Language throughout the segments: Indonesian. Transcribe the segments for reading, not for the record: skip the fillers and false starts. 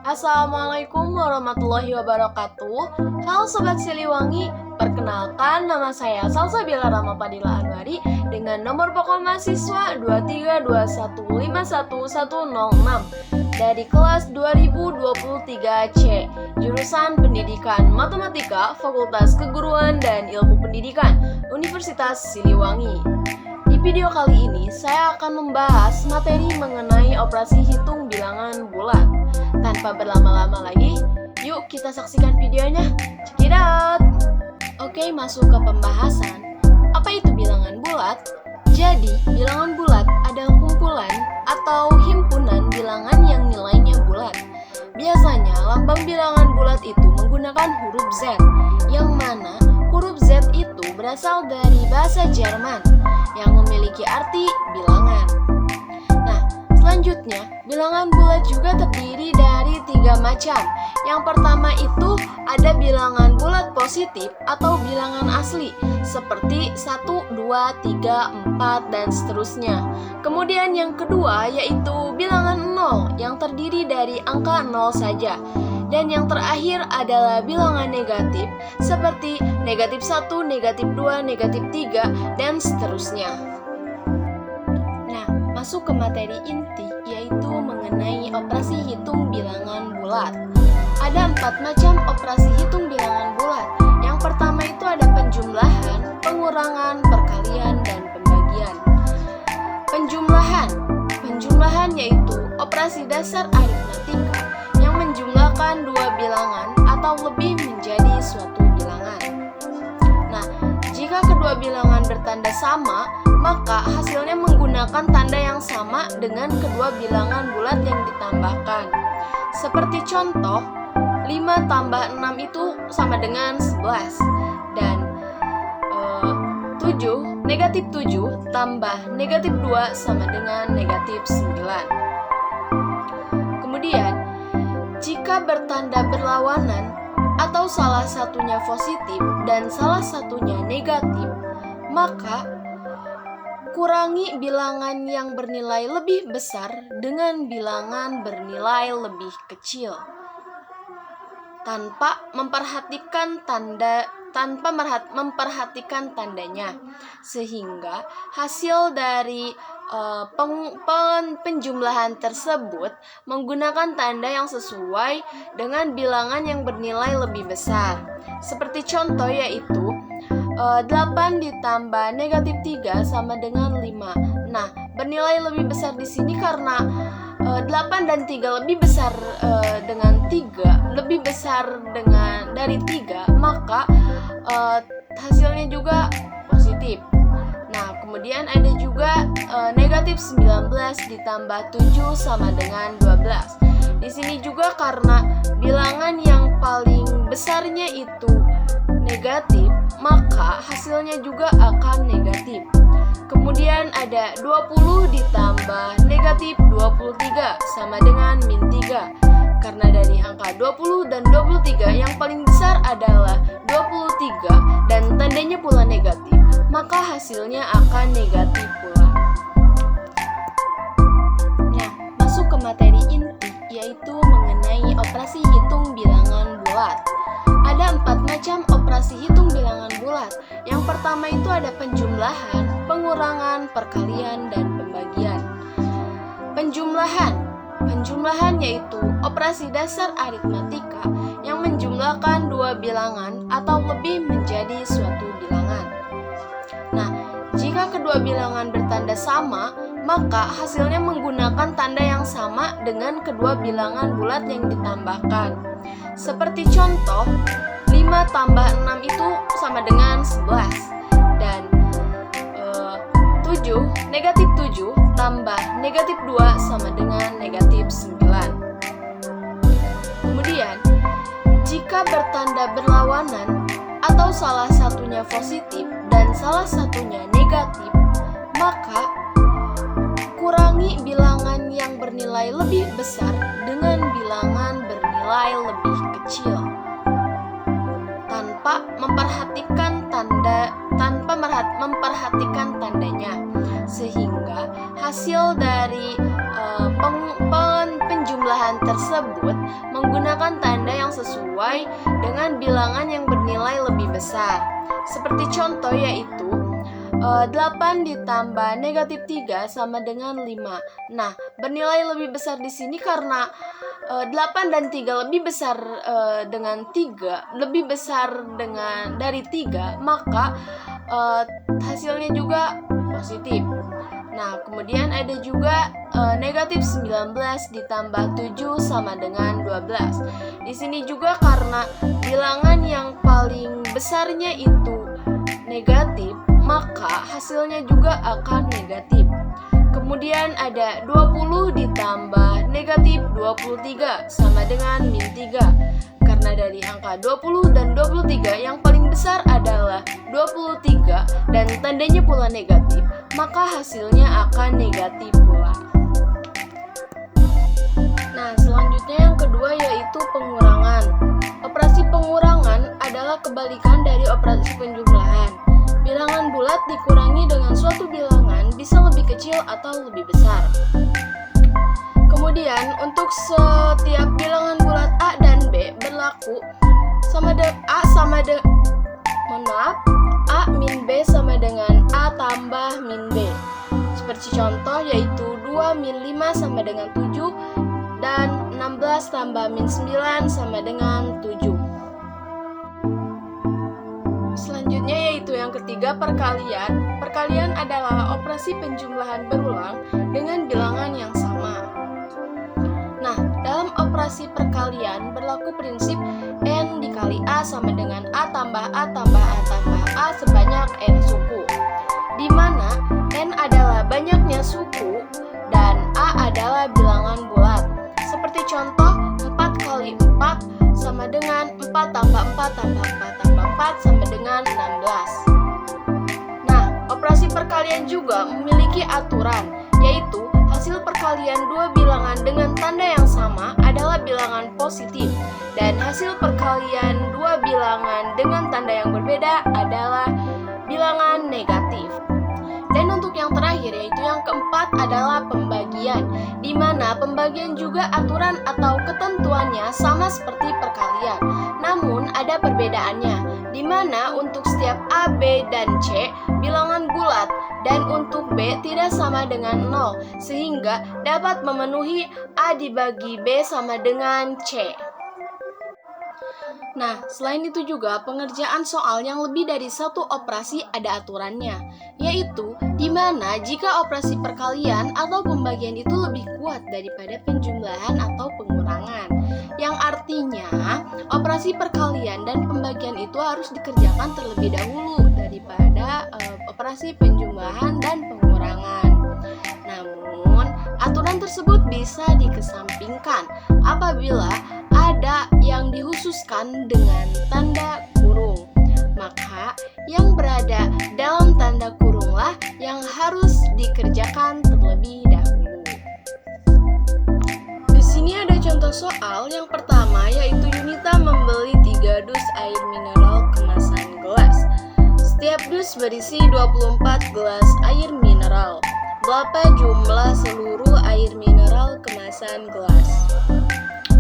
Assalamualaikum warahmatullahi wabarakatuh. Halo Sobat Siliwangi, perkenalkan nama saya Salsabila Ramapadila Anwari dengan nomor pokok mahasiswa 232151106 dari kelas 2023C, jurusan Pendidikan Matematika, Fakultas Keguruan dan Ilmu Pendidikan, Universitas Siliwangi. Di video kali ini, saya akan membahas materi mengenai operasi hitung bilangan bulat. Tanpa berlama-lama lagi, yuk kita saksikan videonya. Check it out! Oke, masuk ke pembahasan. Apa itu bilangan bulat? Jadi, bilangan bulat adalah kumpulan atau himpunan bilangan yang nilainya bulat. Biasanya, lambang bilangan bulat itu menggunakan huruf Z, yang mana huruf Z itu berasal dari bahasa Jerman yang memiliki arti bilangan. Nah, selanjutnya, bilangan bulat juga terdiri dari 3 macam. Yang pertama itu ada bilangan bulat positif atau bilangan asli, seperti 1, 2, 3, 4, dan seterusnya. Kemudian yang kedua yaitu bilangan 0 yang terdiri dari angka 0 saja. Dan yang terakhir adalah bilangan negatif, seperti negatif 1, negatif 2, negatif 3, dan seterusnya. Nah, masuk ke materi inti, yaitu mengenai operasi hitung bilangan bulat. Ada 4 macam operasi hitung bilangan bulat. Yang pertama itu ada penjumlahan, pengurangan, perkalian, dan pembagian. Penjumlahan yaitu operasi dasar aritmatika yang menjumlahkan 2 bilangan atau lebih menjadi suatu bilangan. Nah, jika kedua bilangan bertanda sama, maka hasilnya menggunakan tanda yang sama dengan kedua bilangan bulat yang ditambahkan. Seperti contoh, 5 tambah 6 itu sama dengan 11. Dan negatif 7 tambah negatif 2 sama dengan negatif 9. Kemudian, jika bertanda berlawanan atau salah satunya positif dan salah satunya negatif, maka kurangi bilangan yang bernilai lebih besar dengan bilangan bernilai lebih kecil tanpa memperhatikan tandanya, sehingga hasil dari penjumlahan tersebut menggunakan tanda yang sesuai dengan bilangan yang bernilai lebih besar. Seperti contoh yaitu 8 ditambah negatif 3 sama dengan 5. Nah, bernilai lebih besar di sini karena 8 dan 3 lebih besar dari 3, maka hasilnya juga positif. Nah, kemudian ada juga negatif 19 ditambah 7 sama dengan 12. Di sini juga karena bilangan yang paling besarnya itu negatif, maka hasilnya juga akan negatif. Kemudian ada 20 ditambah negatif 23 sama dengan min 3. Karena dari angka 20 dan 23 yang paling besar adalah 23 dan tandanya pula negatif, maka hasilnya akan negatif pula. Nah, masuk ke materi inti, yaitu mengenai operasi hitung bilangan bulat. Ada 4 macam operasi hitung bilangan bulat. Yang pertama itu ada penjumlahan, pengurangan, perkalian, dan pembagian. Penjumlahan yaitu operasi dasar aritmatika yang menjumlahkan 2 bilangan atau lebih menjadi suatu bilangan. Nah, jika kedua bilangan bertanda sama, maka hasilnya menggunakan tanda yang sama dengan kedua bilangan bulat yang ditambahkan. Seperti contoh, 5 tambah 6 itu sama dengan 11. Dan negatif 7 tambah negatif 2 sama dengan negatif 9. Kemudian, jika bertanda berlawanan atau salah satunya positif dan salah satunya negatif, maka kurangi bilangan yang bernilai lebih besar dengan bilangan bernilai lebih kecil tanpa memperhatikan tandanya, sehingga hasil dari penjumlahan penjumlahan tersebut menggunakan tanda yang sesuai dengan bilangan yang bernilai lebih besar. Seperti contoh yaitu 8 ditambah negatif 3 sama dengan 5. Nah, bernilai lebih besar di sini karena 8 dan 3 lebih besar dengan 3, lebih besar dari 3, maka hasilnya juga positif. Nah, kemudian ada juga negatif 19 ditambah 7 sama dengan 12. Di sini juga karena bilangan yang paling besarnya itu negatif, maka hasilnya juga akan negatif. Kemudian ada 20 ditambah negatif 23 sama dengan min 3. Karena dari angka 20 dan 23 yang paling besar adalah 23 dan tandanya pula negatif, maka hasilnya akan negatif pula. Nah, selanjutnya yang kedua yaitu pengurangan. Operasi pengurangan adalah kebalikan dari operasi penjumlahan. Bilangan bulat dikurangi dengan suatu bilangan bisa lebih kecil atau lebih besar. Kemudian untuk setiap bilangan bulat A dan B berlaku A min B sama dengan A tambah min B. Seperti contoh yaitu 2 min 5 sama dengan 7 dan 16 tambah min 9 sama dengan 7. Selanjutnya yaitu yang ketiga, perkalian. Perkalian adalah operasi penjumlahan berulang dengan bilangan yang sama. Nah, dalam operasi perkalian berlaku prinsip N dikali A sama dengan A tambah A tambah A tambah A sebanyak N suku, di mana N adalah banyaknya suku dan A adalah bilangan bulat. Seperti contoh 4 kali 4 sama dengan 4 tambah 4 tambah 4 tambah 4 sama dengan 16. Nah, operasi perkalian juga memiliki aturan, yaitu hasil perkalian dua bilangan dengan tanda yang sama adalah bilangan positif, dan hasil perkalian dua bilangan dengan tanda yang berbeda adalah bilangan negatif. Dan untuk yang terakhir yaitu yang keempat adalah pembagian, di mana pembagian juga aturan atau ketentuannya sama seperti perkalian, namun ada perbedaannya, di mana untuk setiap A, B, dan C bilangan bulat dan untuk B tidak sama dengan 0, sehingga dapat memenuhi A dibagi B sama dengan C. Nah, selain itu juga pengerjaan soal yang lebih dari satu operasi ada aturannya, yaitu di mana jika operasi perkalian atau pembagian itu lebih kuat daripada penjumlahan atau pengurangan, yang artinya operasi perkalian dan pembagian itu harus dikerjakan terlebih dahulu daripada operasi penjumlahan dan pengurangan. Namun, aturan tersebut bisa dikesampingkan apabila ada yang dikhususkan dengan tanda kurung. Maka, yang berada dalam tanda kurunglah yang harus dikerjakan terlebih dahulu. Di sini ada contoh soal yang pertama, yaitu Yunita membeli 3 dus air mineral kemasan gelas. Setiap dus berisi 24 gelas air mineral. Berapa jumlah seluruh air mineral kemasan gelas?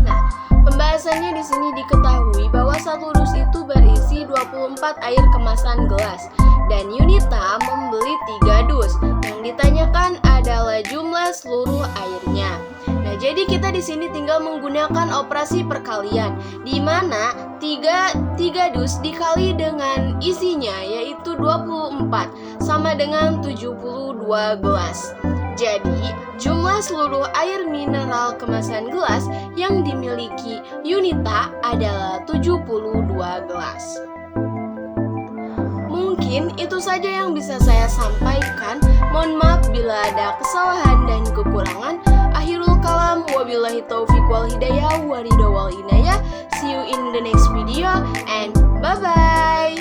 Nah, pembahasannya di sini diketahui bahwa satu dus itu berisi 24 air kemasan gelas dan Yunita membeli 3 dus. Yang ditanyakan adalah jumlah seluruh airnya. Nah, jadi kita di sini tinggal menggunakan operasi perkalian, di mana 3 dus dikali dengan isinya yaitu 24 sama dengan 72 gelas. Jadi, jumlah seluruh air mineral kemasan gelas yang dimiliki Yunita adalah 72 gelas. Mungkin itu saja yang bisa saya sampaikan. Mohon maaf bila ada kesalahan dan kekurangan. Akhirul kalam, wabillahi taufiq wal hidayah, waridha wal inayah. See you in the next video and bye-bye.